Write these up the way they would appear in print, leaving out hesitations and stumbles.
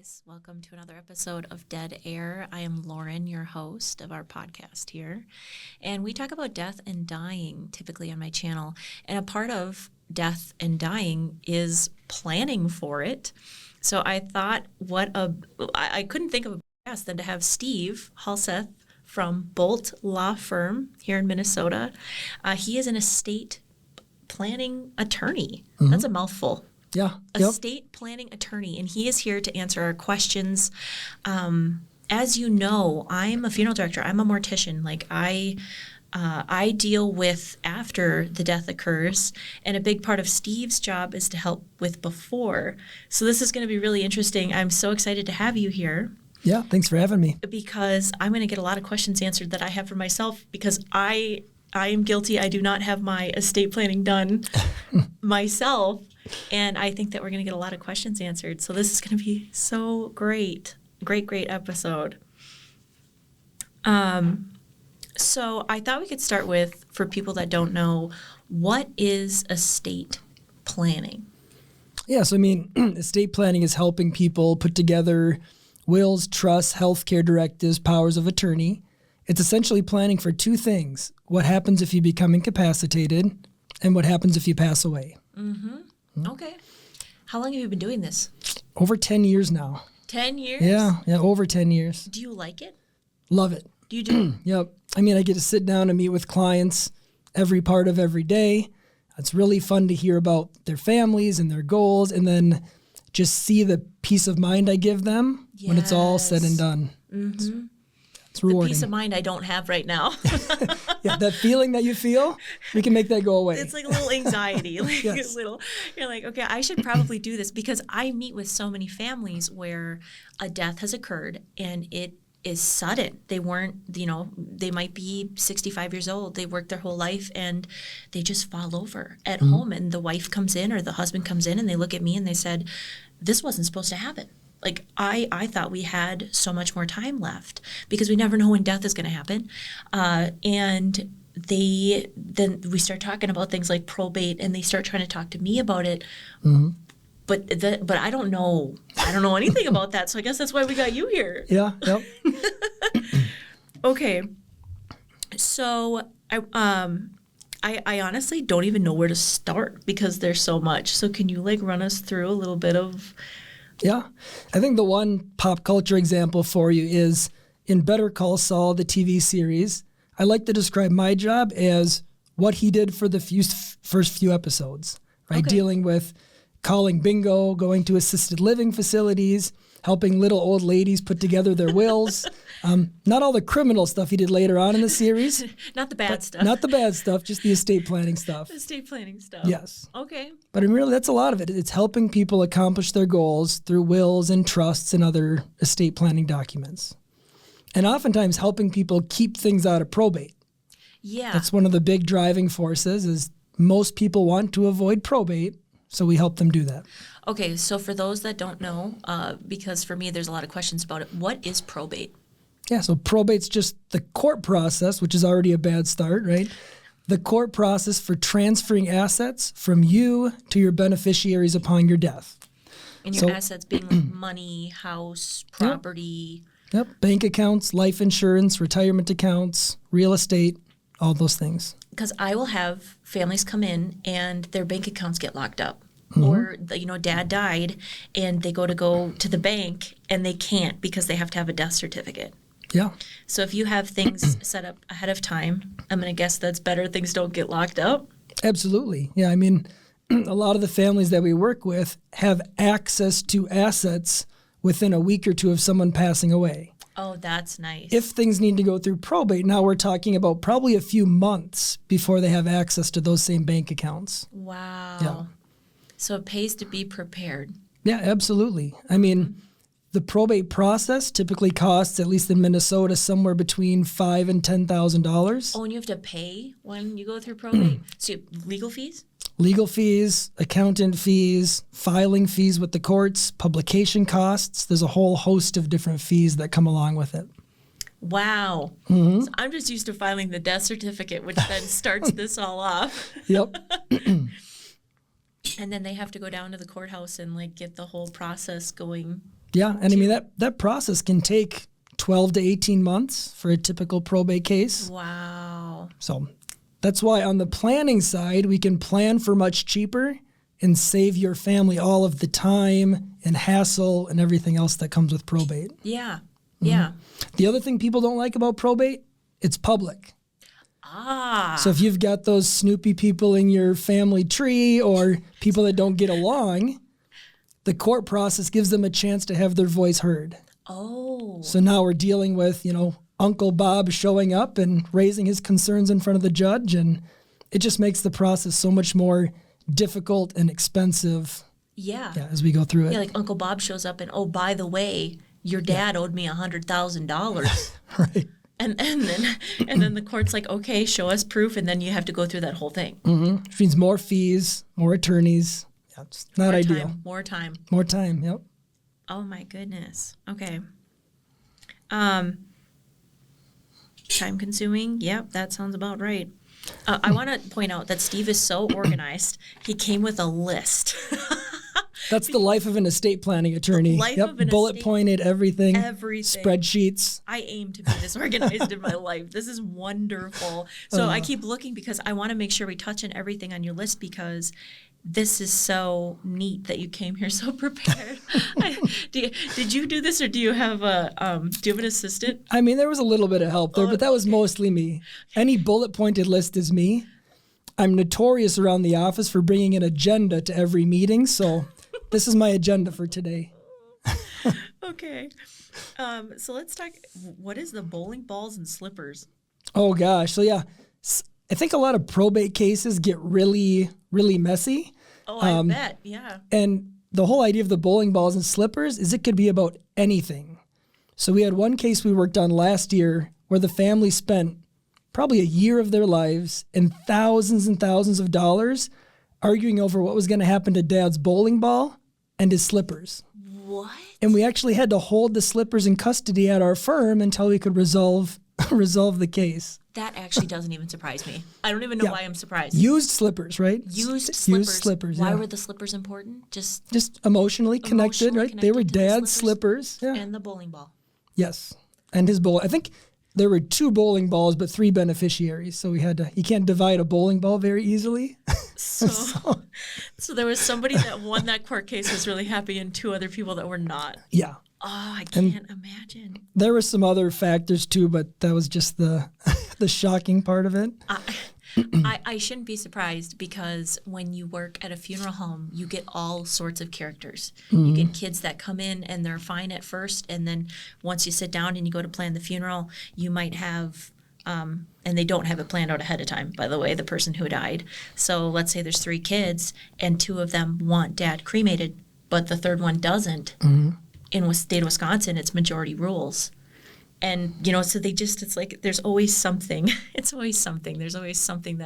guys. Welcome to another episode of Dead Air. I am Lauren, your host of our podcast here. And we talk about death and dying typically on my channel. And a part of death and dying is planning for it. So I thought I couldn't think of a better guest than to have Steve Halseth from Bolt Law Firm here in Minnesota. He is an estate planning attorney. Mm-hmm. That's a mouthful. Yeah. Estate planning attorney, and he is here to answer our questions. As you know, I'm a funeral director. I'm a mortician. Like I deal with after the death occurs, and a big part of Steve's job is to help with before. So this is going to be really interesting. I'm so excited to have you here. Yeah, thanks for having me. Because I'm going to get a lot of questions answered that I have for myself because I am guilty. I do not have my estate planning done myself. And I think that we're going to get a lot of questions answered. So this is going to be so great. Great episode. So I thought we could start with, for people that don't know, what is estate planning? Yeah, so estate planning is helping people put together wills, trusts, healthcare directives, powers of attorney. It's essentially planning for two things: what happens if you become incapacitated and what happens if you pass away. Mm-hmm. Okay. How long have you been doing this? Over 10 years now. 10 years? Yeah, over 10 years. Do you like it? Love it. You do? Yep. I get to sit down and meet with clients every part of every day. It's really fun to hear about their families and their goals, and then just see the peace of mind I give them when it's all said and done. Mm-hmm. It's rewarding. The peace of mind I don't have right now. Yeah, that feeling that you feel, we can make that go away. It's like a little anxiety. Yes. You're like, okay, I should probably do this, because I meet with so many families where a death has occurred and it is sudden. They weren't, they might be 65 years old. They worked their whole life and they just fall over at home, and the wife comes in or the husband comes in and they look at me and they said, this wasn't supposed to happen. Like, I thought we had so much more time left, because we never know when death is going to happen. And then we start talking about things like probate, and they start trying to talk to me about it. Mm-hmm. But I don't know anything about that. So I guess that's why we got you here. Yeah. Yep. Okay. So I honestly don't even know where to start, because there's so much. So can you run us through a little bit of? Yeah. I think the one pop culture example for you is in Better Call Saul, the TV series. I like to describe my job as what he did for the first few episodes, right? Okay. Dealing with calling bingo, going to assisted living facilities, helping little old ladies put together their wills. Not all the criminal stuff he did later on in the series. Not the bad stuff. Not the bad stuff, just the estate planning stuff. The estate planning stuff. Yes. Okay. But really, that's a lot of it. It's helping people accomplish their goals through wills and trusts and other estate planning documents. And oftentimes helping people keep things out of probate. Yeah. That's one of the big driving forces, is most people want to avoid probate, so we help them do that. Okay, so for those that don't know, because for me there's a lot of questions about it, what is probate? Yeah, so probate's just the court process, which is already a bad start, right? The court process for transferring assets from you to your beneficiaries upon your death. And your assets being money, house, property. Yep, bank accounts, life insurance, retirement accounts, real estate, all those things. Because I will have families come in and their bank accounts get locked up. Mm-hmm. Or, dad died and they go to the bank and they can't, because they have to have a death certificate. Yeah. So if you have things set up ahead of time, I'm going to guess that's better. Things don't get locked up. Absolutely. Yeah, a lot of the families that we work with have access to assets within a week or two of someone passing away. Oh, that's nice. If things need to go through probate, now we're talking about probably a few months before they have access to those same bank accounts. Wow. Yeah. So it pays to be prepared. Yeah, absolutely. The probate process typically costs, at least in Minnesota, somewhere between $5,000 and $10,000. Oh, and you have to pay when you go through probate? So you have legal fees? Legal fees, accountant fees, filing fees with the courts, publication costs. There's a whole host of different fees that come along with it. Wow. Mm-hmm. So I'm just used to filing the death certificate, which then starts this all off. Yep. And then they have to go down to the courthouse and get the whole process going Yeah, and I mean that process can take 12 to 18 months for a typical probate case. Wow. So that's why on the planning side, we can plan for much cheaper and save your family all of the time and hassle and everything else that comes with probate. Yeah. Yeah. The other thing people don't like about probate, it's public. Ah. So if you've got those snoopy people in your family tree or people that don't get along, the court process gives them a chance to have their voice heard. Oh. So now we're dealing with, Uncle Bob showing up and raising his concerns in front of the judge, and it just makes the process so much more difficult and expensive. Yeah. As we go through it. Yeah, like Uncle Bob shows up and, oh, by the way, your dad owed me $100,000. Right. And then the court's like, okay, show us proof, and then you have to go through that whole thing. Mm-hmm. Which means more fees, more attorneys. Yeah, it's not More ideal. More time. More time, yep. Oh my goodness. Okay. Time consuming. Yep, that sounds about right. I want to point out that Steve is so organized. He came with a list. That's the life of an estate planning attorney. Bullet pointed everything. Spreadsheets. I aim to be this organized in my life. This is wonderful. So I keep looking because I want to make sure we touch on everything on your list because this is so neat that you came here so prepared. Did you do this or do you have an assistant? I mean, there was a little bit of help there, but that was mostly me. Any bullet pointed list is me. I'm notorious around the office for bringing an agenda to every meeting, so this is my agenda for today. Okay. So let's talk, what is the bowling balls and slippers? Oh, gosh. So, yeah, I think a lot of probate cases get really, really messy. Oh, I bet, yeah. And the whole idea of the bowling balls and slippers is it could be about anything. So we had one case we worked on last year where the family spent probably a year of their lives and thousands of dollars arguing over what was going to happen to Dad's bowling ball and his slippers. What? And we actually had to hold the slippers in custody at our firm until we could resolve the case. That actually doesn't even surprise me. I don't even know why I'm surprised. Used slippers, right? Used slippers. Why yeah. were the slippers important? Just emotionally connected, right? They were Dad's slippers. Yeah. And the bowling ball. Yes. And his bowl. I think there were 2 bowling balls, but 3 beneficiaries. So we had to, you can't divide a bowling ball very easily. So there was somebody that won that court case was really happy and 2 other people that were not. Yeah. Oh, I can't imagine. There were some other factors too, but that was just the shocking part of it. I shouldn't be surprised because when you work at a funeral home, you get all sorts of characters. Mm-hmm. You get kids that come in and they're fine at first, and then once you sit down and you go to plan the funeral, you might have and they don't have it planned out ahead of time, by the way, the person who died. So let's say there's 3 kids and 2 of them want Dad cremated, but the 3rd one doesn't. Mm-hmm. In the state of Wisconsin, it's majority rules. And, so it's like there's always something. It's always something. There's always something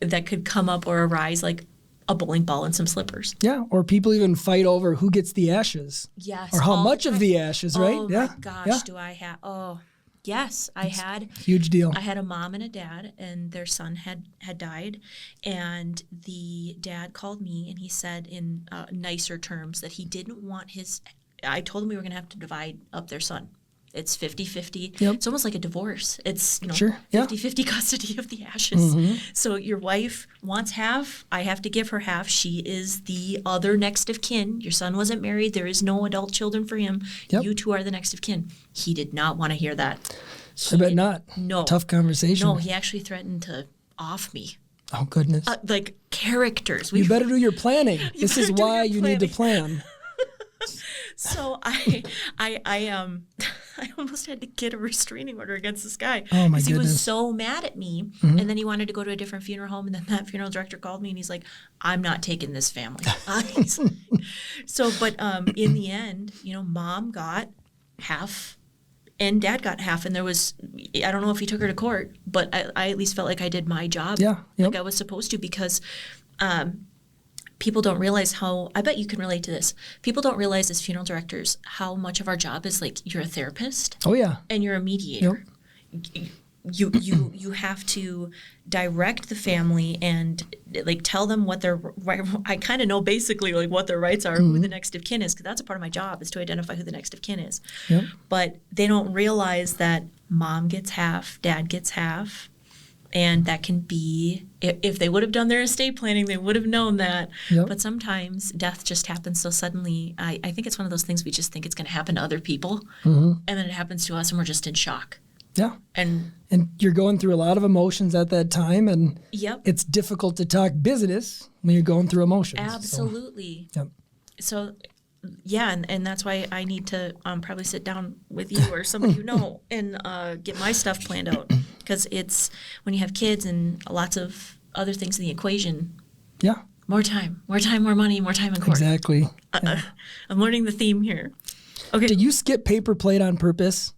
that could come up or arise, like a bowling ball and some slippers. Yeah, or people even fight over who gets the ashes. Yes. Or how much of the ashes, right? Oh, my gosh, do I have... Oh, yes, I had... Huge deal. I had a mom and a dad, and their son had died, and the dad called me, and he said in nicer terms that he didn't want his... I told him we were going to have to divide up their son. It's 50-50. Yep. It's almost like a divorce. It's, sure. Yeah. 50-50 custody of the ashes. Mm-hmm. So your wife wants half. I have to give her half. She is the other next of kin. Your son wasn't married. There is no adult children for him. Yep. You 2 are the next of kin. He did not want to hear that. I bet not. No. Tough conversation. No, he actually threatened to off me. Oh, goodness. Like characters. You better do your planning. This is why you need to plan. So I almost had to get a restraining order against this guy. Oh, my goodness. He was so mad at me. Mm-hmm. And then he wanted to go to a different funeral home. And then that funeral director called me and he's like, I'm not taking this family. But in the end, Mom got half and Dad got half. And there was, I don't know if he took her to court, but I at least felt like I did my job. Yeah. Yep. Like I was supposed to because people don't realize how, I bet you can relate to this. People don't realize as funeral directors how much of our job is like you're a therapist. Oh, yeah. And you're a mediator. Yep. you have to direct the family and like tell them what their right. I kind of know basically like what their rights are, who the next of kin is, because that's a part of my job is to identify who the next of kin is. Yep. But they don't realize that mom gets half, dad gets half, and that can be if they would have done their estate planning, they would have known that. Yep. But sometimes death just happens so suddenly. I think it's one of those things we just think it's going to happen to other people, and then it happens to us, and we're just in shock. Yeah. And you're going through a lot of emotions at that time, and yep. it's difficult to talk business when you're going through emotions. Absolutely. So, yep. So yeah, and that's why I need to probably sit down with you or somebody you know and get my stuff planned out, because it's when you have kids and lots of other things in the equation. Yeah. More time, more money, more time in court. Exactly. Yeah. I'm learning the theme here. Okay. Did you skip paper plate on purpose?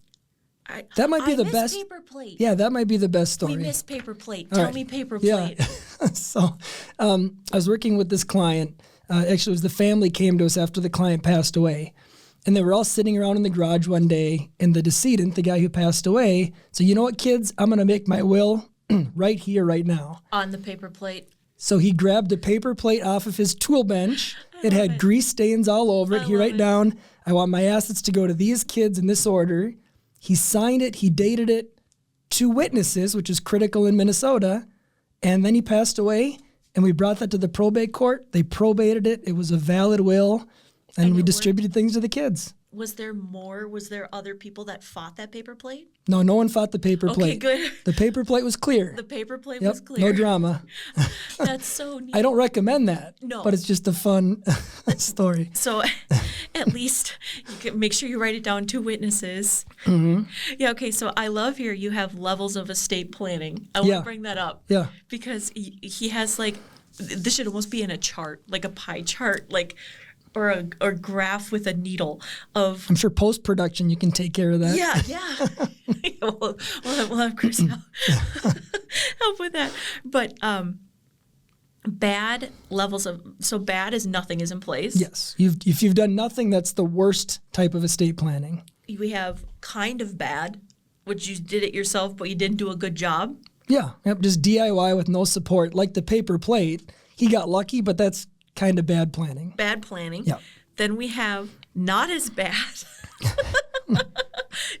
That might be the best. Paper plate. Yeah, that might be the best story. We miss paper plate. All Tell right. me paper Yeah. plate. So I was working with this client. Actually, it was the family came to us after the client passed away. And they were all sitting around in the garage one day, and the decedent, the guy who passed away, said, you know what, kids? I'm going to make my will right here, right now. On the paper plate. So he grabbed a paper plate off of his tool bench. It had grease stains all over it. He wrote down, I want my assets to go to these kids in this order. He signed it. He dated it. 2 witnesses, which is critical in Minnesota. And then he passed away, and we brought that to the probate court. They probated it. It was a valid will, and we distributed things to the kids. Was there more? Was there other people that fought that paper plate? No one fought the paper plate. Okay, good. The paper plate was clear. The paper plate Yep, was clear. no drama. That's so neat. I don't recommend that. No. But it's just a fun story. So at least you can make sure you write it down, 2 witnesses. Mm-hmm. Yeah, okay, so I love here you have levels of estate planning. I want to bring that up. Yeah. Because he has like, this should almost be in a chart, like a pie chart, like, or a graph with a needle of. I'm sure post-production you can take care of that. Yeah. we'll have Chris help with that. But bad levels of, so bad is nothing is in place. Yes. If you've done nothing, that's the worst type of estate planning. We have kind of bad, which you did it yourself, but you didn't do a good job. Yeah. Yep. Just DIY with no support, like the paper plate. He got lucky, but that's kind of bad planning. Bad planning. Yeah. Then we have not as bad.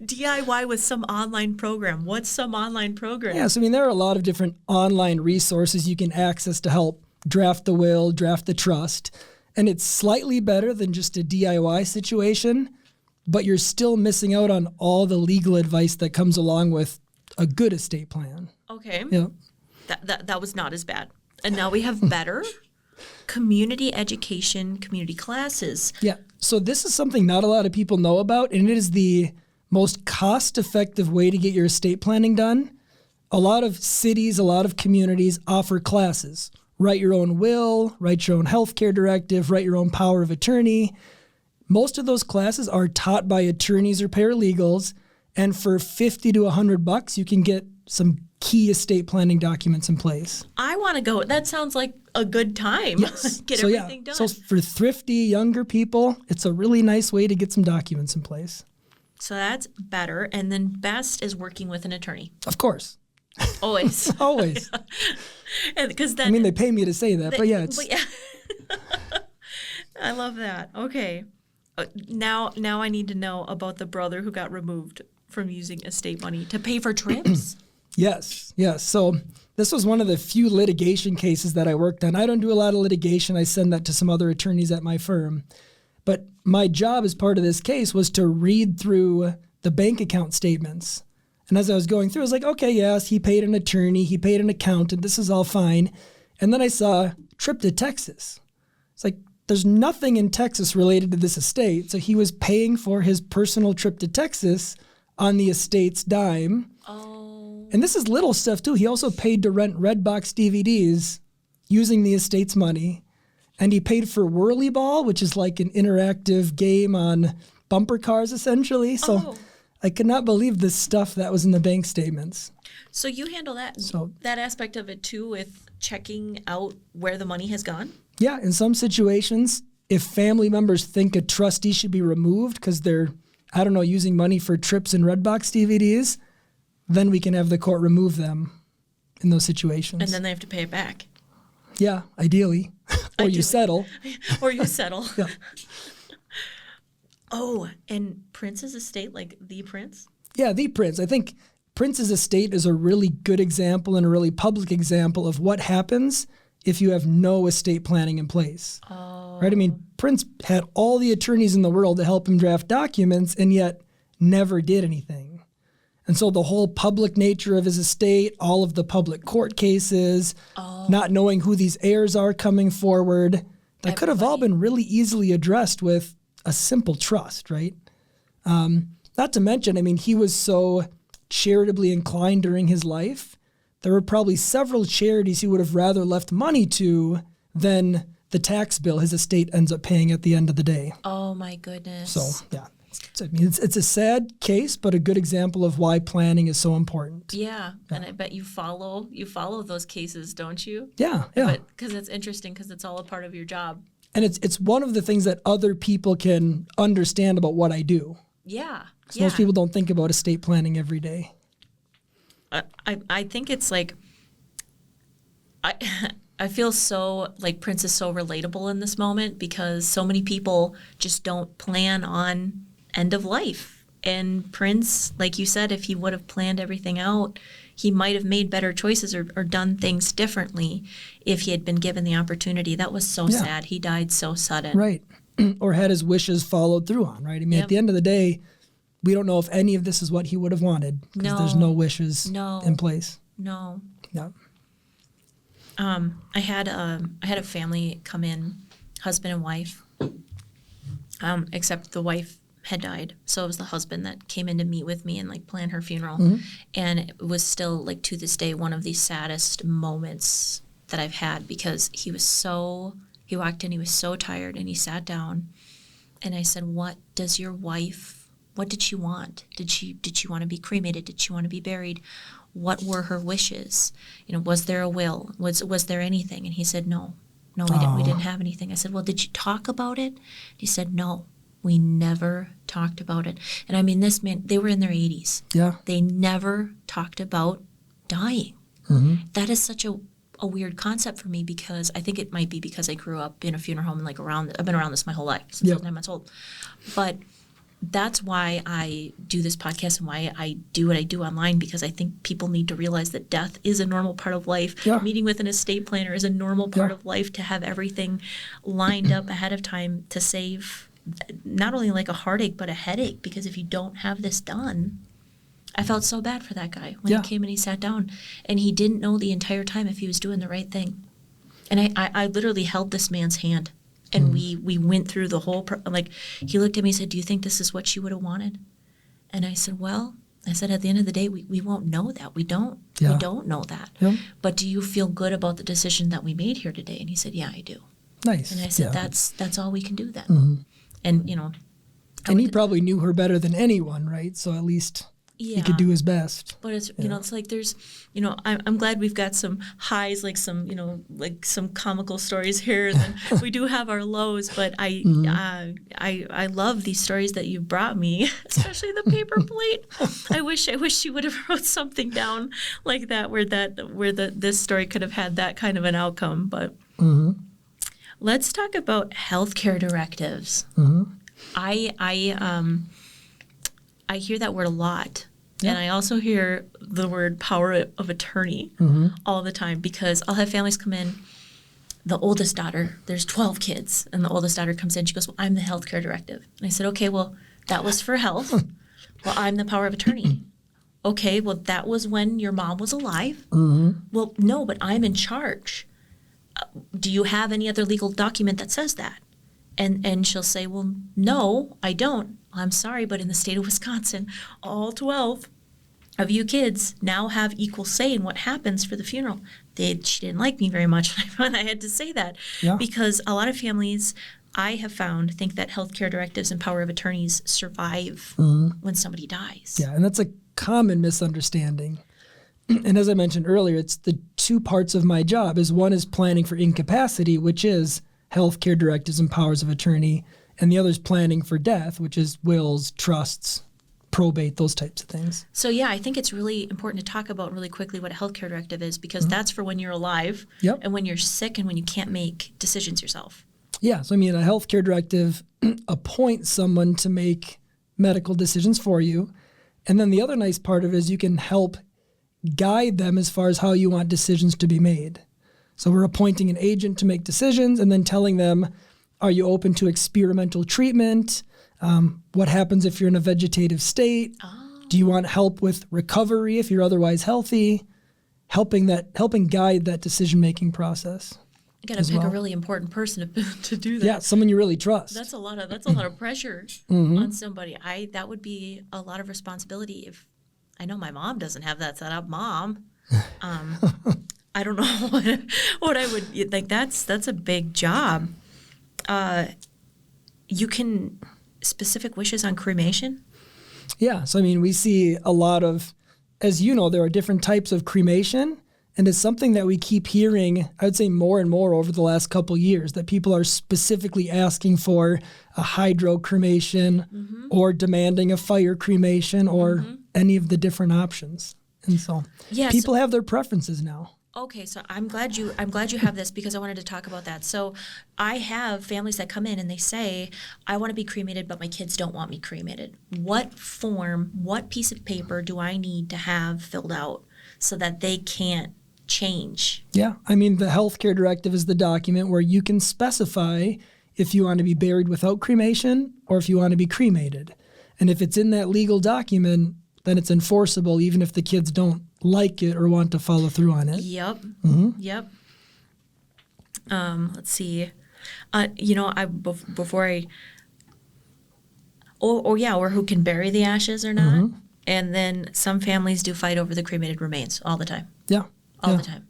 DIY with some online program. What's some online program? Yeah, so I mean, there are a lot of different online resources you can access to help draft the will, draft the trust. And it's slightly better than just a DIY situation, but you're still missing out on all the legal advice that comes along with a good estate plan. Okay. Yeah. That was not as bad. And now we have better community education, community classes. Yeah. So this is something not a lot of people know about, and it is the most cost-effective way to get your estate planning done. A lot of cities, a lot of communities offer classes. Write your own will, write your own healthcare directive, write your own power of attorney. Most of those classes are taught by attorneys or paralegals, and for $50 to $100, you can get some key estate planning documents in place. I want to go. That sounds like a good time. Yes. Get everything done. So for thrifty younger people, it's a really nice way to get some documents in place. So that's better. And then best is working with an attorney. Of course. Always. Always. Because then, I mean, they pay me to say that, but yeah. I love that. Okay. Now I need to know about the brother who got removed from using estate money to pay for trips. Yes. So this was one of the few litigation cases that I worked on. I don't do a lot of litigation. I send that to some other attorneys at my firm. But my job as part of this case was to read through the bank account statements. And as I was going through, I was like, okay, yes, he paid an attorney, he paid an accountant, this is all fine. And then I saw trip to Texas. It's like, there's nothing in Texas related to this estate. So he was paying for his personal trip to Texas on the estate's dime. Oh. And this is little stuff too. He also paid to rent Redbox DVDs using the estate's money. And he paid for Whirly Ball, which is like an interactive game on bumper cars, essentially. So I could not believe the stuff that was in the bank statements. So you handle that aspect of it too, with checking out where the money has gone? Yeah, in some situations, if family members think a trustee should be removed because they're, using money for trips and Redbox DVDs, then we can have the court remove them in those situations. And then they have to pay it back. Yeah, ideally. Or you settle. Or you settle. Yeah. Oh, and Prince's estate, like the Prince? Yeah, the Prince. I think Prince's estate is a really good example and a really public example of what happens if you have no estate planning in place. Oh. Right? I mean, Prince had all the attorneys in the world to help him draft documents and yet never did anything. And so the whole public nature of his estate, all of the public court cases, not knowing who these heirs are coming forward, that could have all been really easily addressed with a simple trust, right? Not to mention, I mean, he was so charitably inclined during his life. There were probably several charities he would have rather left money to than the tax bill his estate ends up paying at the end of the day. Oh, my goodness. So, yeah. I mean, it's a sad case, but a good example of why planning is so important. Yeah. And I bet you follow those cases, don't you? Yeah, yeah. Because it's interesting because it's all a part of your job. And it's one of the things that other people can understand about what I do. Yeah. So most people don't think about estate planning every day. I think it's like I feel so like Prince is so relatable in this moment because so many people just don't plan on end of life. And Prince, like you said, if he would have planned everything out, he might have made better choices or done things differently if he had been given the opportunity. That was so sad. He died so sudden. Right. Or had his wishes followed through on, right? I mean, at the end of the day, we don't know if any of this is what he would have wanted because there's no wishes in place. No. Yeah. I had a family come in, husband and wife, except the wife had died. So it was the husband that came in to meet with me and like plan her funeral. Mm-hmm. And it was still like to this day one of the saddest moments that I've had because he walked in, he was so tired and he sat down and I said, what did she want? Did she want to be cremated? Did she want to be buried? What were her wishes? You know, was there a will? Was there anything? And he said, no, we didn't have anything. I said, well, did you talk about it? He said, no, we never talked about it. And I mean, this man, they were in their 80s. Yeah. They never talked about dying. Mm-hmm. That is such a weird concept for me because I think it might be because I grew up in a funeral home and like I've been around this my whole life since I was 9 months old. But that's why I do this podcast and why I do what I do online because I think people need to realize that death is a normal part of life. Yeah. Meeting with an estate planner is a normal part of life to have everything lined up ahead of time to save not only like a heartache but a headache because if you don't have this done, I felt so bad for that guy when he came and he sat down and he didn't know the entire time if he was doing the right thing. And I literally held this man's hand. And we went through the whole, he looked at me and said, do you think this is what you would have wanted? And I said, at the end of the day, we won't know that. We don't. Yeah. We don't know that. Yeah. But do you feel good about the decision that we made here today? And he said, yeah, I do. Nice. And I said, that's all we can do then. Mm-hmm. And, you know. And he probably knew her better than anyone, right? So at least he could do his best. But it's, you know, it's like there's, you know, I'm glad we've got some highs, like some, you know, like some comical stories here. And then we do have our lows, but I love these stories that you brought me, especially the paper plate. I wish you would have wrote something down like that where this story could have had that kind of an outcome. But let's talk about healthcare directives. Mm-hmm. I hear that word a lot. Yeah. And I also hear the word power of attorney all the time because I'll have families come in. The oldest daughter, there's 12 kids, and the oldest daughter comes in. She goes, well, I'm the healthcare directive. And I said, okay, well, that was for health. Well, I'm the power of attorney. Okay, well, that was when your mom was alive. Mm-hmm. Well, no, but I'm in charge. Do you have any other legal document that says that? And she'll say, well, no, I don't. I'm sorry, but in the state of Wisconsin, all 12 of you kids now have equal say in what happens for the funeral. She didn't like me very much when I had to say that because a lot of families I have found think that healthcare directives and power of attorneys survive when somebody dies. Yeah, and that's a common misunderstanding. And as I mentioned earlier, it's the two parts of my job. One is planning for incapacity, which is healthcare directives and powers of attorney, and the other is planning for death, which is wills, trusts, probate, those types of things. So yeah, I think it's really important to talk about really quickly what a healthcare directive is, because that's for when you're alive and when you're sick and when you can't make decisions yourself. Yeah, so I mean, a healthcare directive appoints someone to make medical decisions for you. And then the other nice part of it is you can help guide them as far as how you want decisions to be made. So we're appointing an agent to make decisions and then telling them, are you open to experimental treatment? What happens if you're in a vegetative state? Do you want help with recovery if you're otherwise healthy? Helping guide that decision-making process. You got to pick a really important person to do that. Yeah, someone you really trust. That's a lot of pressure on somebody. That would be a lot of responsibility. If I know my mom doesn't have that set up, Mom. I don't know what I would like. That's a big job. You can specific wishes on cremation. Yeah, so I mean, we see a lot of, as you know, there are different types of cremation. And it's something that we keep hearing, I would say more and more over the last couple of years, that people are specifically asking for a hydro cremation or demanding a fire cremation or any of the different options. And so people have their preferences now. Okay, so I'm glad you have this, because I wanted to talk about that. So I have families that come in and they say, I want to be cremated, but my kids don't want me cremated. What form, what piece of paper do I need to have filled out so that they can't change? Yeah, I mean, the healthcare directive is the document where you can specify if you want to be buried without cremation or if you want to be cremated. And if it's in that legal document, then it's enforceable even if the kids don't like it or want to follow through on it. Yep. Yep. Let's see. Or who can bury the ashes or not. And then some families do fight over the cremated remains all the time. Yeah. All the time.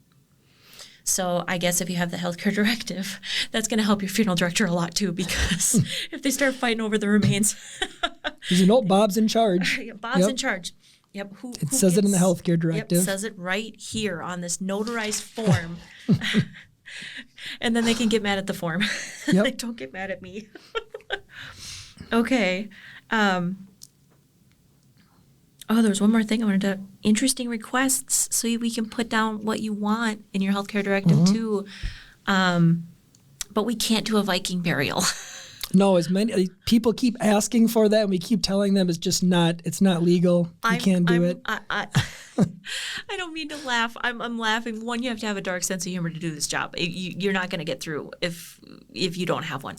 So I guess if you have the healthcare directive, that's going to help your funeral director a lot too, because if they start fighting over the remains. Bob's in charge. Bob's in charge. Yep. It says it in the healthcare directive. Yep, says it right here on this notarized form. And then they can get mad at the form. Yep. Like, don't get mad at me. Okay. There's one more thing I wanted to. Interesting requests, so we can put down what you want in your healthcare directive too. But we can't do a Viking burial. No, as many people keep asking for that, and we keep telling them it's not legal. You can't do it. I don't mean to laugh. I'm laughing. One, you have to have a dark sense of humor to do this job. You're not going to get through if you don't have one.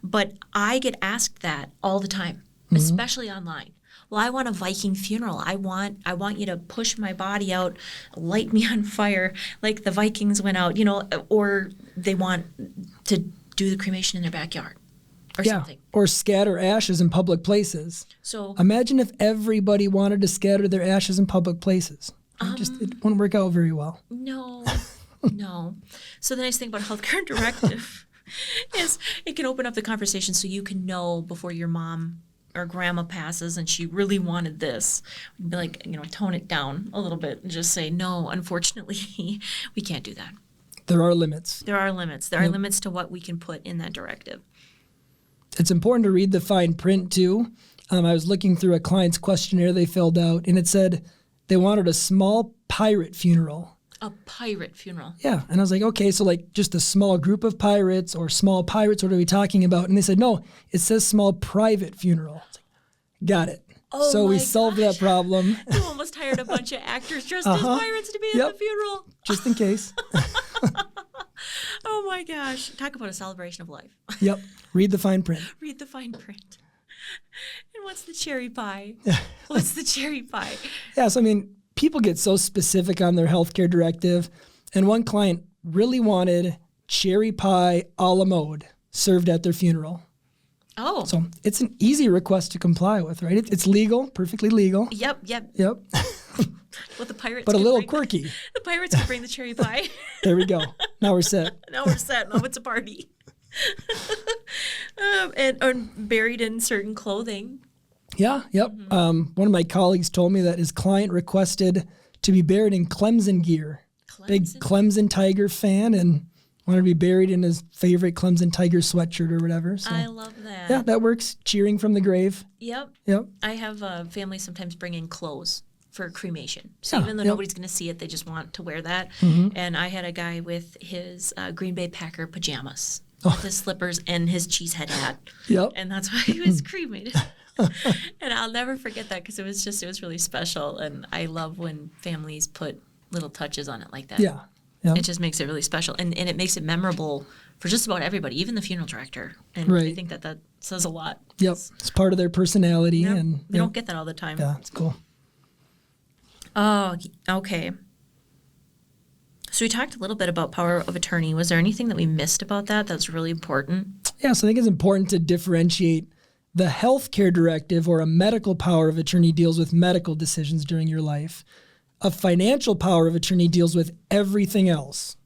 But I get asked that all the time, especially online. Well, I want a Viking funeral. I want you to push my body out, light me on fire like the Vikings went out, or they want to do the cremation in their backyard or something. Or scatter ashes in public places. So imagine if everybody wanted to scatter their ashes in public places. It wouldn't work out very well. No. So the nice thing about a healthcare directive is it can open up the conversation so you can know before your mom or grandma passes and she really wanted this. Be like, tone it down a little bit and just say, no, unfortunately, we can't do that. There are limits. There are limits. There are limits to what we can put in that directive. It's important to read the fine print, too. I was looking through a client's questionnaire they filled out, and it said they wanted a small pirate funeral. A pirate funeral? Yeah. And I was like, okay, so like just a small group of pirates or small pirates, what are we talking about? And they said, no, it says small private funeral. I was like, got it. Oh, so we solved that problem. You almost hired a bunch of actors dressed as pirates to be at the funeral. Just in case. Oh my gosh. Talk about a celebration of life. Yep. Read the fine print. Read the fine print. And what's the cherry pie? What's the cherry pie? Yeah, so I mean, people get so specific on their healthcare directive, and one client really wanted cherry pie a la mode served at their funeral. Oh. So it's an easy request to comply with, right? It's legal, perfectly legal. Yep. What the pirates but a little quirky. The pirates can bring the cherry pie. There we go. Now we're set. Now it's a party. And buried in certain clothing. Yeah, yep. One of my colleagues told me that his client requested to be buried in Clemson gear. Big Clemson Tiger fan, and wanted to be buried in his favorite Clemson Tiger sweatshirt or whatever. So, I love that. yeah, that works. Cheering from the grave. Yep. Yep. I have families sometimes bring in clothes for cremation. So Yeah, even though yep. nobody's going to see it, they just want to wear that. And I had a guy with his Green Bay Packer pajamas, with his slippers and his cheesehead hat. Yep. And that's why he was cremated. And I'll never forget that because it was really special. And I love when families put little touches on it like that. Yeah. Yep. It just makes it really special. And it makes it memorable for just about everybody, even the funeral director. And Right. I think that says a lot. Yep. It's part of their personality. Yep. And We don't get that all the time. Yeah, it's cool. Oh, okay. So we talked a little bit about power of attorney. Was there anything that we missed about that that's really important? Yeah, so I think it's important to differentiate the healthcare directive or a medical power of attorney deals with medical decisions during your life. A financial power of attorney deals with everything else,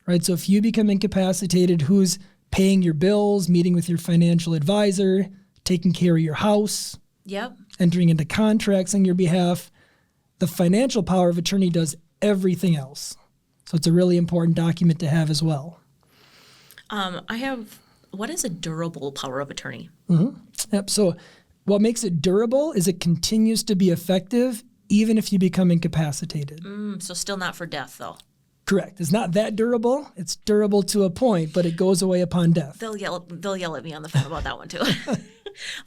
right? So if you become incapacitated, who's paying your bills, meeting with your financial advisor, taking care of your house, Yep. entering into contracts on your behalf, the financial power of attorney does everything else. So it's a really important document to have as well. What is a durable power of attorney? Yep. So what makes it durable is it continues to be effective even if you become incapacitated. So still not for death, though. Correct. It's not that durable. It's durable to a point, but it goes away upon death. They'll yell at me on the phone about that one, too.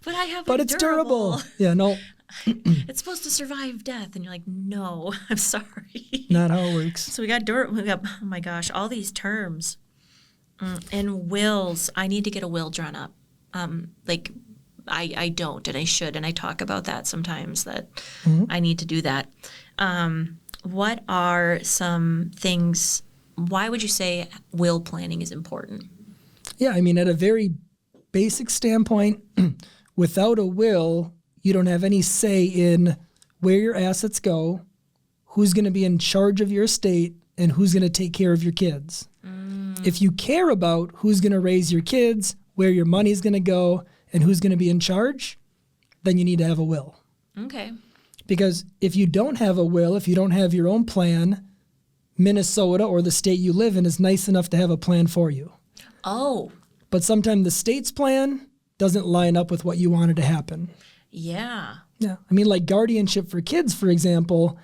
But I have But it's durable. Yeah, no, It's supposed to survive death. And you're like, no, I'm sorry. not how it works. So we got, oh my gosh, all these terms. And wills. I need to get a will drawn up. I don't, and I should, and I talk about that sometimes that I need to do that. What are some things, why would you say will planning is important? Yeah, I mean, at a very basic standpoint, without a will, you don't have any say in where your assets go, who's going to be in charge of your estate, and who's going to take care of your kids. If you care about who's going to raise your kids, where your money's going to go, and who's going to be in charge, then you need to have a will. Okay. Because if you don't have a will, if you don't have your own plan, Minnesota or the state you live in is nice enough to have a plan for you. Oh. But sometimes the state's plan doesn't line up with what you wanted to happen. Yeah. Yeah. I mean, like guardianship for kids, for example,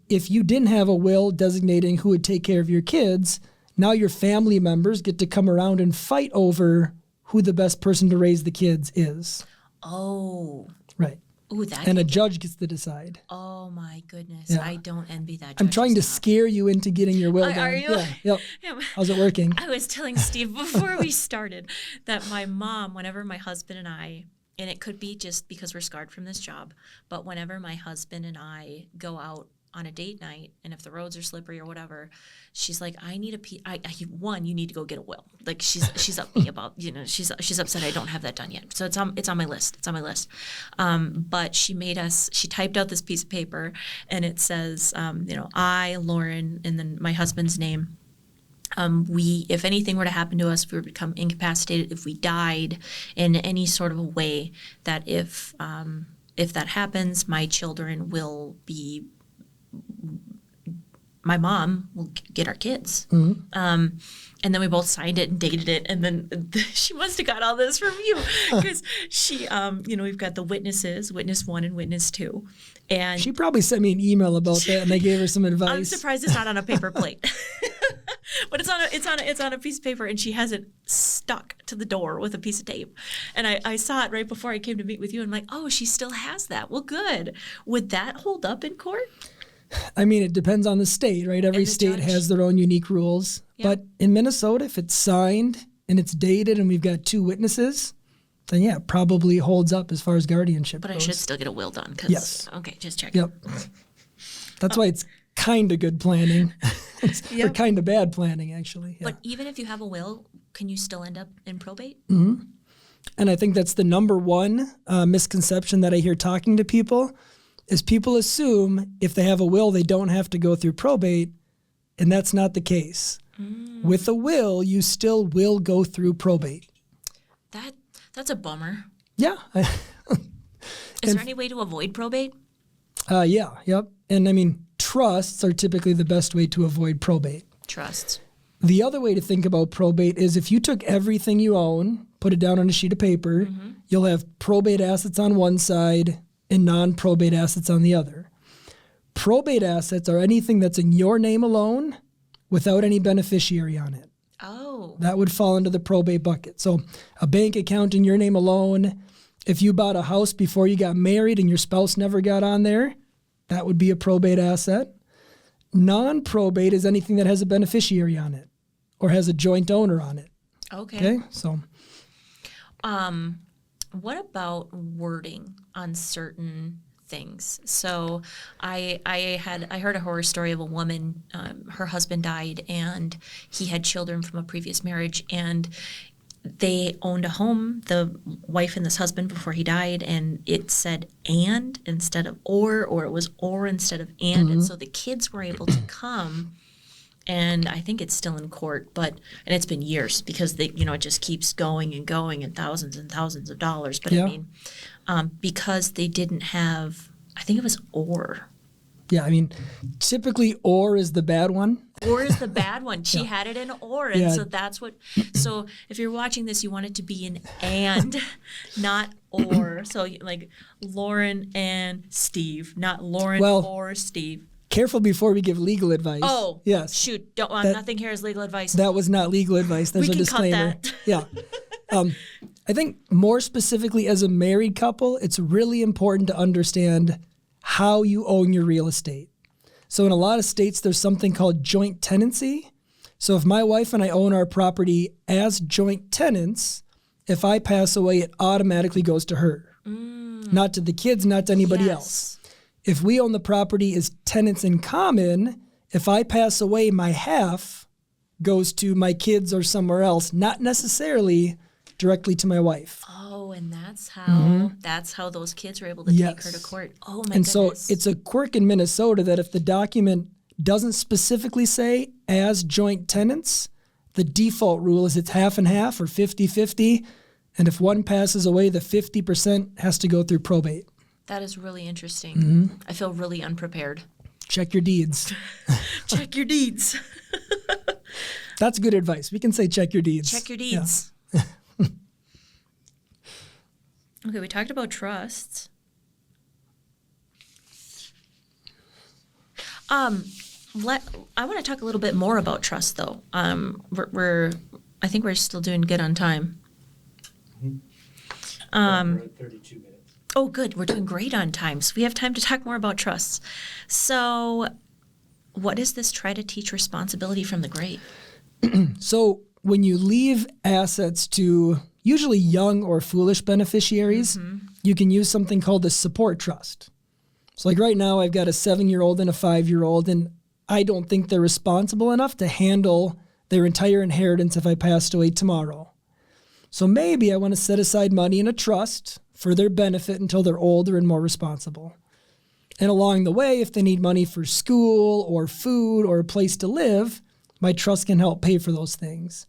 if you didn't have a will designating who would take care of your kids, now your family members get to come around and fight over who the best person to raise the kids is. Oh. Right. Ooh, that. And a judge gets to decide. Oh my goodness. Yeah. I don't envy that. I'm trying to judge's job. scare you into getting your will done. Are you? Yeah. Yep. Yeah. How's it working? I was telling Steve before we started that my mom, whenever my husband and I, and it could be just because we're scarred from this job, but whenever my husband and I go out on a date night, and if the roads are slippery or whatever, she's like, I need you need to go get a will. Like she's up me about, she's upset I don't have that done yet. So it's on my list. It's on my list. But she typed out this piece of paper, and it says, I, Lauren, and then my husband's name. If anything were to happen to us, if we were to become incapacitated, if we died in any sort of a way, that if that happens, my children will be. My mom will get our kids. And then we both signed it and dated it. And then she must have got all this from you because she, we've got the witnesses, witness 1 and witness 2. And She probably sent me an email about that, and I gave her some advice. I'm surprised it's not on a paper plate. But it's on a piece of paper, and she has it stuck to the door with a piece of tape. And I saw it right before I came to meet with you. And I'm like, oh, she still has that. Well, good. Would that hold up in court? I mean, it depends on the state, right? Every the state judge. has their own unique rules. Yeah. But in Minnesota, if it's signed and it's dated and we've got 2 witnesses, then yeah, it probably holds up as far as guardianship But goes. I should still get a will done. Yes. Okay, just checking. Yep. That's why it's kind of good planning. Or kind of bad planning, actually. Yeah. But even if you have a will, can you still end up in probate? And I think that's the number one misconception that I hear talking to people is people assume if they have a will, they don't have to go through probate, and that's not the case. With a will, you still will go through probate. That's a bummer. Yeah. Is there any way to avoid probate? Yep. And I mean, trusts are typically the best way to avoid probate. Trusts. The other way to think about probate is if you took everything you own, put it down on a sheet of paper, you'll have probate assets on one side and non-probate assets on the other. Probate assets are anything that's in your name alone without any beneficiary on it. Oh. That would fall into the probate bucket. So a bank account in your name alone, if you bought a house before you got married and your spouse never got on there, that would be a probate asset. Non-probate is anything that has a beneficiary on it or has a joint owner on it. Okay. So what about wording on certain things? So I heard a horror story of a woman, her husband died and he had children from a previous marriage, and they owned a home, the wife and this husband, before he died, and it said and instead of or it was or instead of and. And so the kids were able to come, and I think it's still in court, and it's been years because it just keeps going and thousands of dollars. But I mean, because they didn't have, I think it was or. Yeah, I mean, typically or is the bad one. Or is the bad one. She had it in or, and so that's what. So if you're watching this, you want it to be an and, not or. So like Lauren and Steve, not Lauren or Steve. Careful before we give legal advice. Oh, yes. Shoot! Nothing here is legal advice. That was not legal advice. There's we a can disclaimer. Cut that. Yeah. I think more specifically as a married couple, it's really important to understand how you own your real estate. So in a lot of states, there's something called joint tenancy. So if my wife and I own our property as joint tenants, if I pass away, it automatically goes to her. Not to the kids, not to anybody else. If we own the property as tenants in common, if I pass away, my half goes to my kids or somewhere else, not necessarily directly to my wife. Oh, and that's how those kids were able to take her to court. Oh my goodness. And so it's a quirk in Minnesota that if the document doesn't specifically say as joint tenants, the default rule is it's half and half or 50-50. And if one passes away, the 50% has to go through probate. That is really interesting. I feel really unprepared. Check your deeds. Check your deeds. That's good advice. We can say check your deeds. Check your deeds. Okay, we talked about trusts. I want to talk a little bit more about trust, though. I think we're still doing good on time. We're at 32 minutes. Oh, good. We're doing great on time. So we have time to talk more about trusts. So what is this try to teach responsibility from the great? So when you leave assets to usually young or foolish beneficiaries, you can use something called a support trust. So like right now, I've got a 7-year-old and a 5-year-old, and I don't think they're responsible enough to handle their entire inheritance if I passed away tomorrow. So maybe I want to set aside money in a trust for their benefit until they're older and more responsible. And along the way, if they need money for school or food or a place to live, my trust can help pay for those things.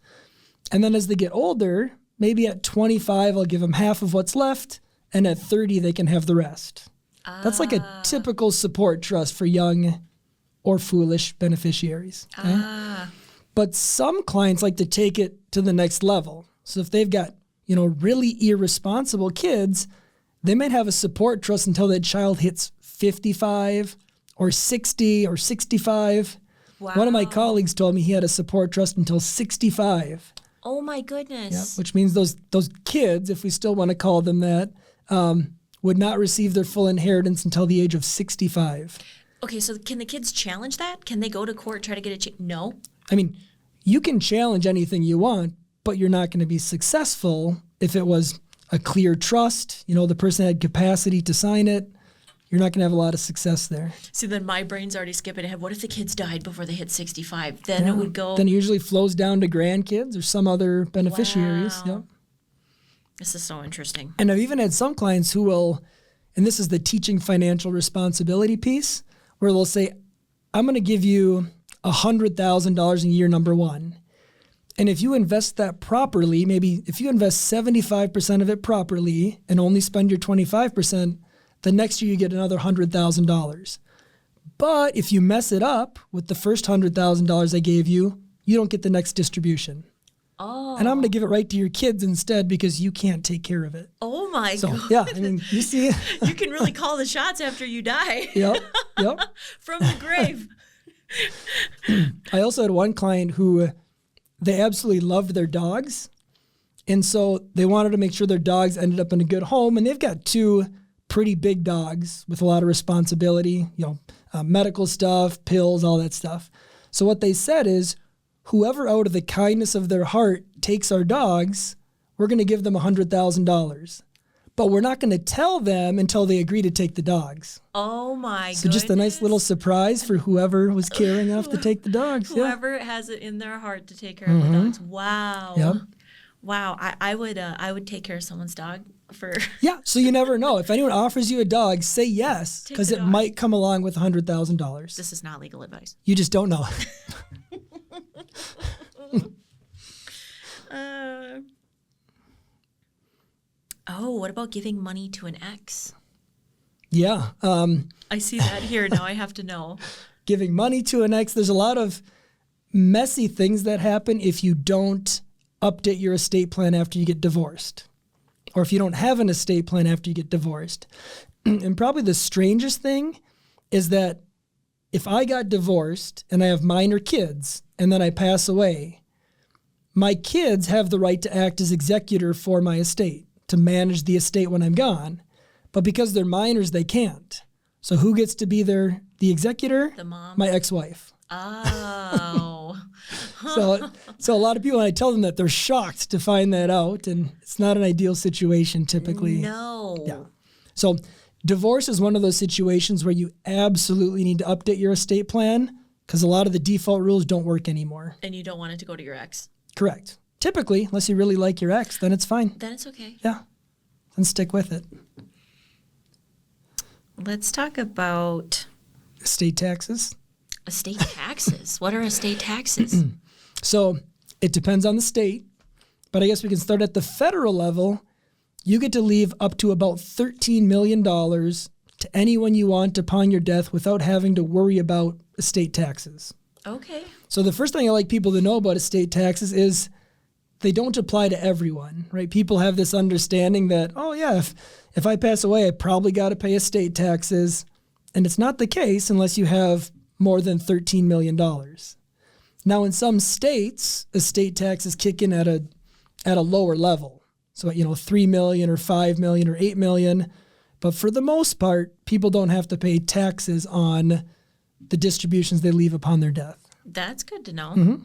And then as they get older, maybe at 25, I'll give them half of what's left, and at 30, they can have the rest. That's like a typical support trust for young or foolish beneficiaries. Okay? But some clients like to take it to the next level. So if they've got, really irresponsible kids, they might have a support trust until that child hits 55 or 60 or 65. Wow. One of my colleagues told me he had a support trust until 65. Oh my goodness. Yeah, which means those kids, if we still want to call them that, would not receive their full inheritance until the age of 65. Okay, so can the kids challenge that? Can they go to court and try to get No? I mean, you can challenge anything you want, but you're not going to be successful if it was a clear trust. The person had capacity to sign it. You're not going to have a lot of success there. See, then my brain's already skipping ahead. What if the kids died before they hit 65? Then it would go... Then it usually flows down to grandkids or some other beneficiaries. Wow. Yep. This is so interesting. And I've even had some clients who will, and this is the teaching financial responsibility piece, where they'll say, I'm going to give you $100,000 in year number one. And if you invest that properly, maybe if you invest 75% of it properly and only spend your 25%, the next year you get another $100,000. But if you mess it up with the first $100,000 I gave you, you don't get the next distribution. Oh. And I'm going to give it right to your kids instead because you can't take care of it. Oh my God. Yeah, I mean, you see. You can really call the shots after you die. Yep. From the grave. I also had one client who they absolutely loved their dogs. And so they wanted to make sure their dogs ended up in a good home. And they've got 2 pretty big dogs with a lot of responsibility, medical stuff, pills, all that stuff. So what they said is, whoever out of the kindness of their heart takes our dogs, we're going to give them $100,000. But we're not going to tell them until they agree to take the dogs. Oh my goodness. So just a nice little surprise for whoever was caring enough to take the dogs. Whoever has it in their heart to take care of the dogs. Wow. Yep. Wow. I would take care of someone's dog for. Yeah. So you never know. If anyone offers you a dog, say yes, because it might come along with $100,000. This is not legal advice. You just don't know. What about giving money to an ex? Yeah. I see that here. Now I have to know. Giving money to an ex. There's a lot of messy things that happen if you don't update your estate plan after you get divorced, or if you don't have an estate plan after you get divorced. And probably the strangest thing is that if I got divorced and I have minor kids and then I pass away, my kids have the right to act as executor for my estate, to manage the estate when I'm gone. But because they're minors, they can't. So who gets to be the executor? The mom. My ex-wife. Oh. So a lot of people, when I tell them that, they're shocked to find that out, and it's not an ideal situation typically. No. Yeah. So divorce is one of those situations where you absolutely need to update your estate plan because a lot of the default rules don't work anymore. And you don't want it to go to your ex. Correct. Typically, unless you really like your ex, then it's fine. Then it's okay. Yeah. Then stick with it. Let's talk about estate taxes. Estate taxes. What are estate taxes? So it depends on the state, but I guess we can start at the federal level. You get to leave up to about $13 million to anyone you want upon your death without having to worry about estate taxes. Okay. So the first thing I like people to know about estate taxes is they don't apply to everyone, right? People have this understanding that, oh yeah, if I pass away, I probably got to pay estate taxes. And it's not the case unless you have more than $13 million. Now, in some states, estate taxes kick in at a lower level. So, $3 million or $5 million or $8 million. But for the most part, people don't have to pay taxes on the distributions they leave upon their death. That's good to know. Mm-hmm.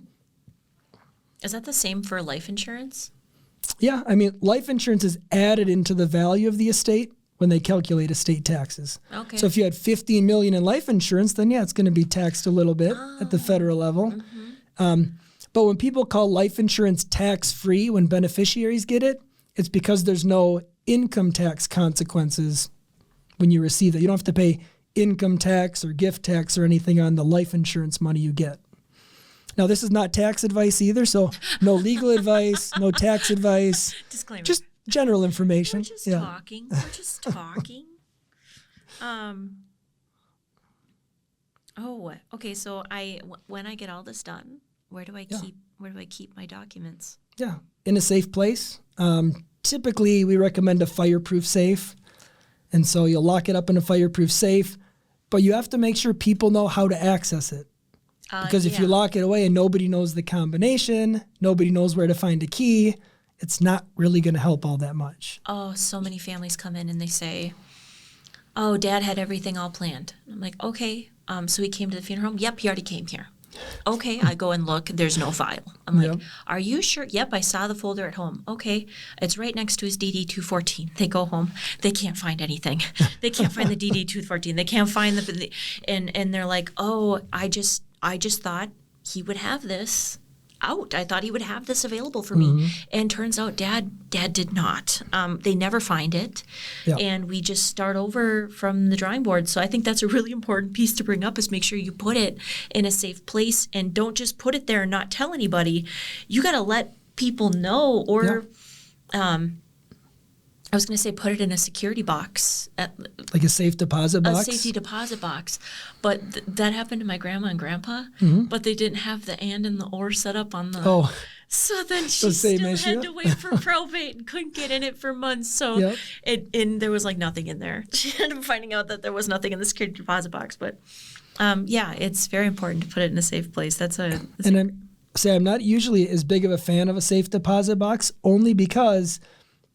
Is that the same for life insurance? Yeah, I mean, life insurance is added into the value of the estate when they calculate estate taxes. Okay. So if you had $15 million in life insurance, then yeah, it's going to be taxed a little bit at the federal level. Mm-hmm. But when people call life insurance tax-free when beneficiaries get it, it's because there's no income tax consequences when you receive it. You don't have to pay income tax or gift tax or anything on the life insurance money you get. Now, this is not tax advice either, so no legal advice, no tax advice. Disclaimer. Just general information. We're just talking. We're just talking. Okay. So when I get all this done, where do I keep my documents? Yeah, in a safe place. Typically, we recommend a fireproof safe, and so you'll lock it up in a fireproof safe. But you have to make sure people know how to access it. Because if you lock it away and nobody knows the combination, nobody knows where to find a key, it's not really going to help all that much. Oh, so many families come in and they say, oh, Dad had everything all planned. I'm like, okay, so he came to the funeral home? Yep, he already came here. Okay, I go and look, there's no file. I'm like, are you sure? Yep, I saw the folder at home. Okay, it's right next to his DD-214. They go home, they can't find anything. They can't find the DD-214. They can't find and they're like, oh, I just thought he would have this out. I thought he would have this available for me. And turns out Dad did not. They never find it. Yeah. And we just start over from the drawing board. So I think that's a really important piece to bring up is make sure you put it in a safe place and don't just put it there and not tell anybody. You got to let people know or I was going to say put it in a security box, Like a safe deposit box? a safety deposit box. But that happened to my grandma and grandpa, but they didn't have the and and the or set up on the... Oh. So then she same still issue? had to wait for probate and couldn't get in it for months. So and there was like nothing in there. She ended up finding out that there was nothing in the security deposit box. But yeah, it's very important to put it in a safe place. I'm not usually as big of a fan of a safe deposit box, only because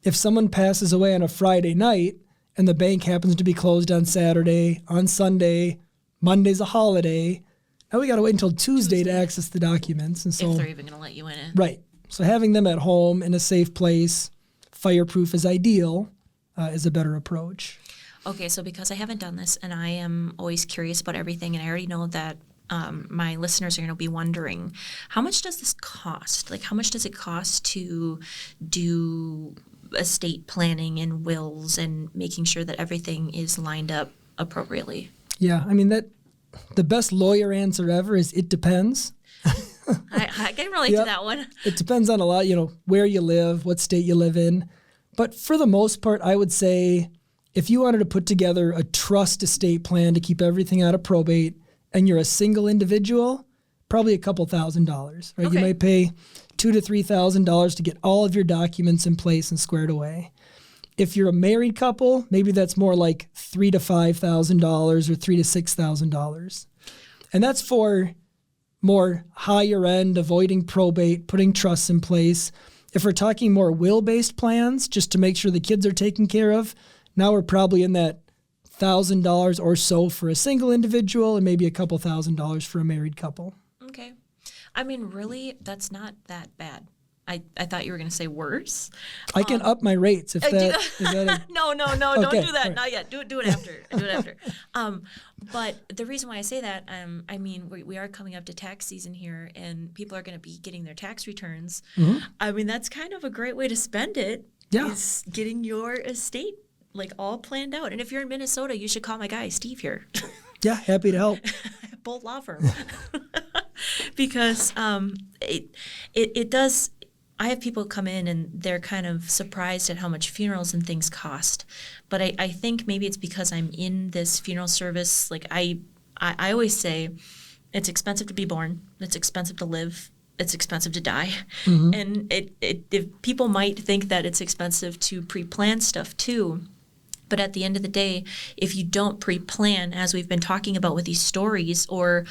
if someone passes away on a Friday night and the bank happens to be closed on Saturday, on Sunday, Monday's a holiday, now we got to wait until Tuesday to access the documents. And so, if they're even going to let you in it. Right. So having them at home in a safe place, fireproof is ideal, is a better approach. Okay, so because I haven't done this and I am always curious about everything, and I already know that my listeners are going to be wondering, how much does this cost? Like, how much does it cost to do estate planning and wills and making sure that everything is lined up appropriately? Yeah, I mean, the best lawyer answer ever is it depends. I can relate to that one. It depends on a lot, where you live, what state you live in. But for the most part, I would say if you wanted to put together a trust estate plan to keep everything out of probate and you're a single individual, probably a couple $1,000s, right? Okay. You might pay $2,000 to $3,000 to get all of your documents in place and squared away. If you're a married couple, maybe that's more like $3,000 to $5,000 or $3,000 to $6,000. And that's for more higher end, avoiding probate, putting trusts in place. If we're talking more will-based plans, just to make sure the kids are taken care of, now we're probably in that $1,000 or so for a single individual and maybe a couple $1,000s for a married couple. Okay. I mean, really, that's not that bad. I thought you were going to say worse. I can up my rates if that is that No, Okay, don't do that. right. Not yet. Do it after. Do it after. But the reason why I say that, I mean, we are coming up to tax season here, and people are going to be getting their tax returns. Mm-hmm. I mean, that's kind of a great way to spend it. Yeah. Is getting your estate like all planned out. And if you're in Minnesota, you should call my guy Steve here. Yeah, happy to help. Bold law firm. Because it does. I have people come in and they're kind of surprised at how much funerals and things cost. But I think maybe it's because I'm in this funeral service. Like I always say, it's expensive to be born. It's expensive to live. It's expensive to die. Mm-hmm. And if people might think that it's expensive to pre-plan stuff too. But at the end of the day, if you don't pre-plan, as we've been talking about with these stories, or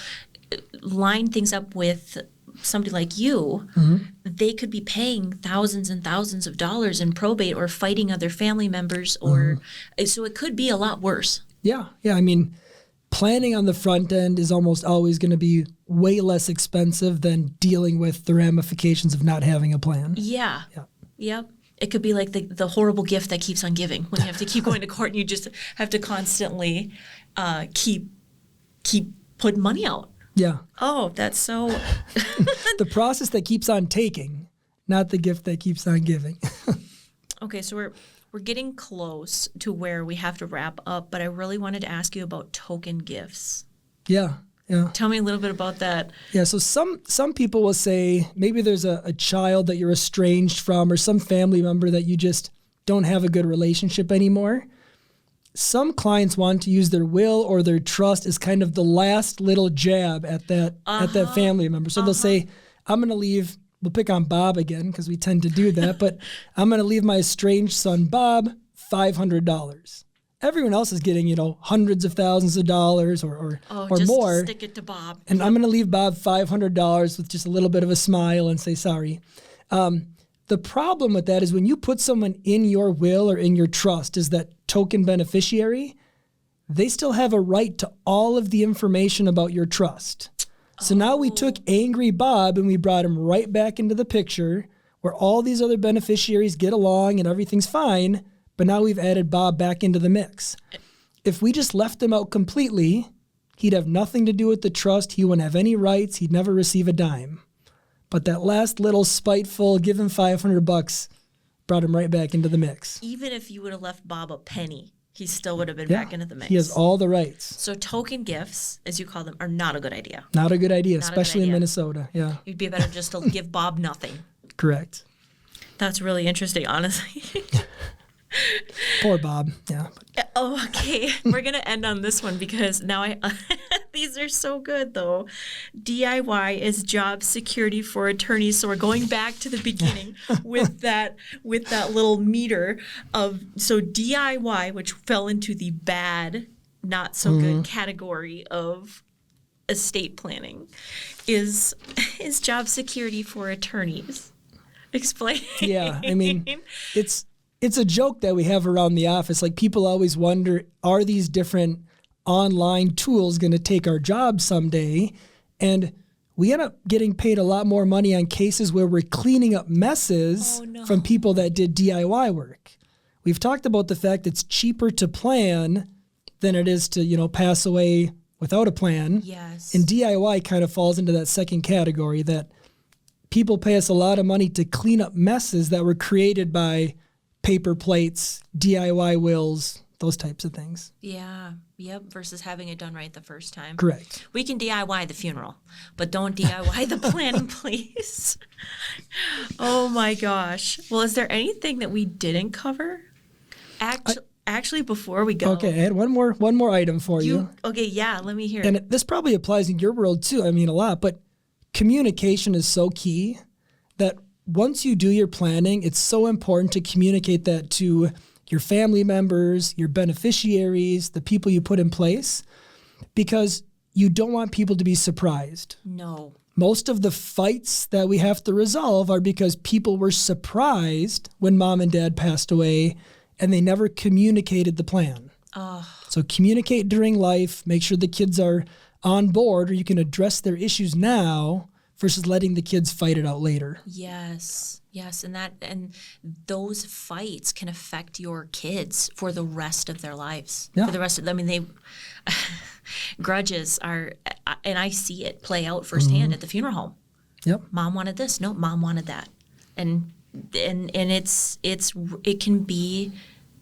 line things up with somebody like you, mm-hmm. they could be paying thousands and thousands of dollars in probate or fighting other family members, or so it could be a lot worse. Yeah. I mean, planning on the front end is almost always going to be way less expensive than dealing with the ramifications of not having a plan. Yeah. Yep. It could be like the horrible gift that keeps on giving when you have to keep going to court and you just have to constantly keep putting money out. Yeah. Oh, that's so... The process that keeps on taking, not the gift that keeps on giving. Okay, so we're getting close to where we have to wrap up, but I really wanted to ask you about token gifts. Yeah. Tell me a little bit about that. Yeah, so some people will say maybe there's a child that you're estranged from or some family member that you just don't have a good relationship anymore. Some clients want to use their will or their trust as kind of the last little jab at that family member. So they'll say, I'm going to leave, we'll pick on Bob again because we tend to do that, but I'm going to leave my estranged son Bob $500. Everyone else is getting, hundreds of thousands of dollars or just more. Stick it to Bob. And I'm going to leave Bob $500 with just a little bit of a smile and say sorry. The problem with that is when you put someone in your will or in your trust as that token beneficiary, they still have a right to all of the information about your trust. So now we took angry Bob and we brought him right back into the picture where all these other beneficiaries get along and everything's fine, but now we've added Bob back into the mix. If we just left him out completely, he'd have nothing to do with the trust. He wouldn't have any rights. He'd never receive a dime. But that last little spiteful, give him $500, brought him right back into the mix. Even if you would have left Bob a penny, he still would have been back into the mix. He has all the rights. So token gifts, as you call them, are not a good idea. Not a good idea, especially in Minnesota. Yeah. It'd be better just to give Bob nothing. Correct. That's really interesting, honestly. Poor Bob. Yeah. Oh, okay. We're going to end on this one because now these are so good though. DIY is job security for attorneys. So we're going back to the beginning with that little meter of, so DIY, which fell into the bad, not so good category of estate planning, is job security for attorneys. Explain. Yeah. I mean, it's a joke that we have around the office. Like, people always wonder, are these different online tools going to take our jobs someday? And we end up getting paid a lot more money on cases where we're cleaning up messes from people that did DIY work. We've talked about the fact it's cheaper to plan than it is to, pass away without a plan. Yes. And DIY kind of falls into that second category, that people pay us a lot of money to clean up messes that were created by paper plates, DIY wills, those types of things. Yeah. Yep. Versus having it done right the first time. Correct. We can DIY the funeral, but don't DIY the planning, please. Oh my gosh. Well, is there anything that we didn't cover? Actually, before we go. Okay, I had one more item for you. Okay, yeah, let me hear it. And this probably applies in your world too. I mean, a lot, but communication is so key that once you do your planning, it's so important to communicate that to your family members, your beneficiaries, the people you put in place, because you don't want people to be surprised. No. Most of the fights that we have to resolve are because people were surprised when mom and dad passed away and they never communicated the plan. So communicate during life, make sure the kids are on board, or you can address their issues now versus letting the kids fight it out later. Yes. And those fights can affect your kids for the rest of their lives. Yeah. For the rest of, they grudges are, and I see it play out firsthand at the funeral home. Yep. Mom wanted this. No, mom wanted that. And it can be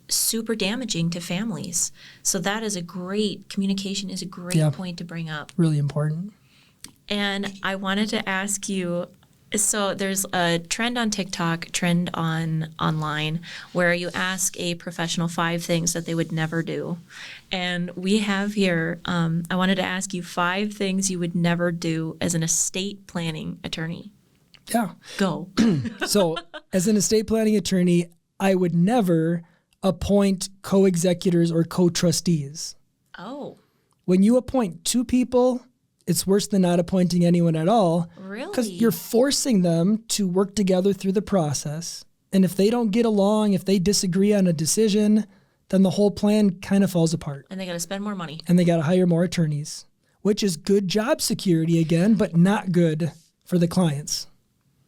super damaging to families. So communication is a great point to bring up. Really important. And I wanted to ask you, so there's a trend on TikTok, online, where you ask a professional 5 things that they would never do. And we have here, I wanted to ask you 5 things you would never do as an estate planning attorney. Yeah. Go. So as an estate planning attorney, I would never appoint co-executors or co-trustees. Oh. When you appoint 2 people, it's worse than not appointing anyone at all. Really? Because you're forcing them to work together through the process. And if they don't get along, if they disagree on a decision, then the whole plan kind of falls apart. And they got to spend more money. And they got to hire more attorneys, which is good job security again, but not good for the clients.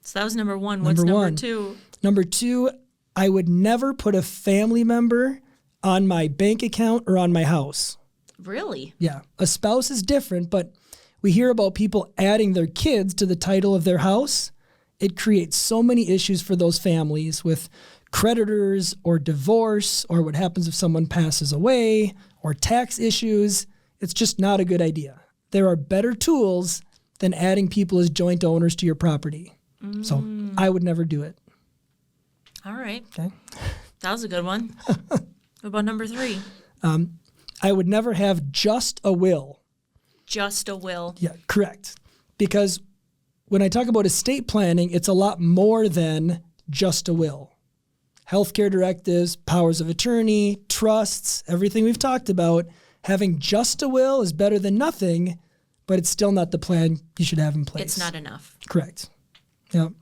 So that was number 1. What's number 2? Number 2, I would never put a family member on my bank account or on my house. Really? Yeah. A spouse is different, but we hear about people adding their kids to the title of their house. It creates so many issues for those families with creditors or divorce, or what happens if someone passes away, or tax issues. It's just not a good idea. There are better tools than adding people as joint owners to your property. So I would never do it. All right. Okay. That was a good one. What about number 3? I would never have just a will. Just a will. Yeah, correct. Because when I talk about estate planning, it's a lot more than just a will. Healthcare directives, powers of attorney, trusts, everything we've talked about. Having just a will is better than nothing, but it's still not the plan you should have in place. It's not enough. Correct. Yep.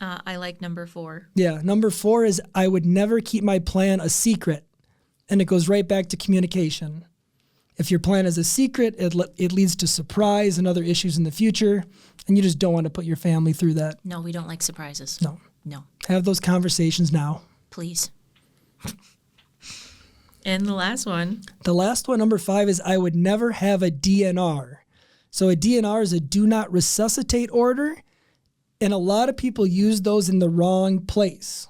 I like number 4. Yeah, number 4 is I would never keep my plan a secret. And it goes right back to communication. If your plan is a secret, it leads to surprise and other issues in the future, and you just don't want to put your family through that. No, we don't like surprises. No. Have those conversations now. Please. And the last one. The last one, number 5, is I would never have a DNR. So a DNR is a do not resuscitate order, and a lot of people use those in the wrong place.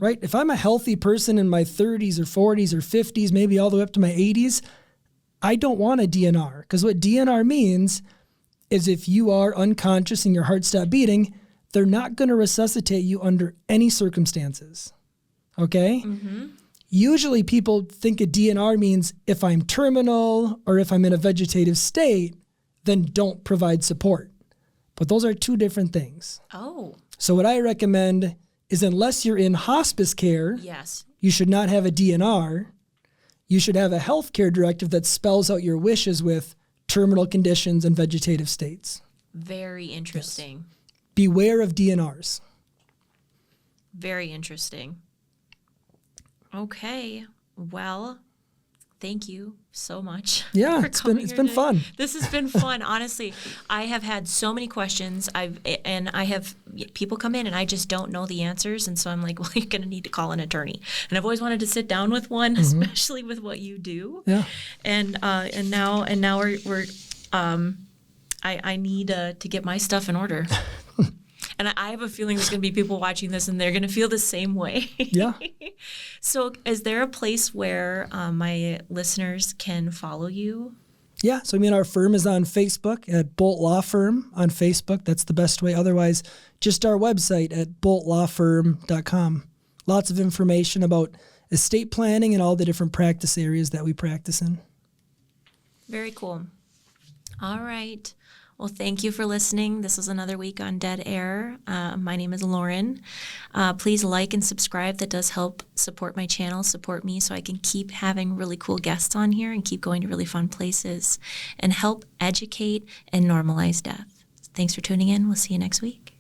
Right? If I'm a healthy person in my 30s or 40s or 50s, maybe all the way up to my 80s, I don't want a DNR, because what DNR means is if you are unconscious and your heart stopped beating, they're not going to resuscitate you under any circumstances. Okay? Usually people think a DNR means if I'm terminal or if I'm in a vegetative state, then don't provide support. But those are two different things. Oh. So what I recommend is unless you're in hospice care, Yes. you should not have a DNR. You should have a healthcare directive that spells out your wishes with terminal conditions and vegetative states. Very interesting. Yes. Beware of DNRs. Very interesting. Okay. Well, thank you so much. Yeah, for it's coming been here fun. today. This has been fun. Honestly, I have had so many questions. I have people come in and I just don't know the answers, and so I'm like, well, you're going to need to call an attorney. And I've always wanted to sit down with one, especially with what you do. Yeah. And now we're I need to get my stuff in order. And I have a feeling there's going to be people watching this and they're going to feel the same way. Yeah. So is there a place where my listeners can follow you? Yeah. So, our firm is on Facebook at Bolt Law Firm on Facebook. That's the best way. Otherwise, just our website at boltlawfirm.com. Lots of information about estate planning and all the different practice areas that we practice in. Very cool. All right. Well, thank you for listening. This was another week on Dead Air. My name is Lauren. Please like and subscribe. That does help support my channel, support me so I can keep having really cool guests on here and keep going to really fun places and help educate and normalize death. Thanks for tuning in. We'll see you next week.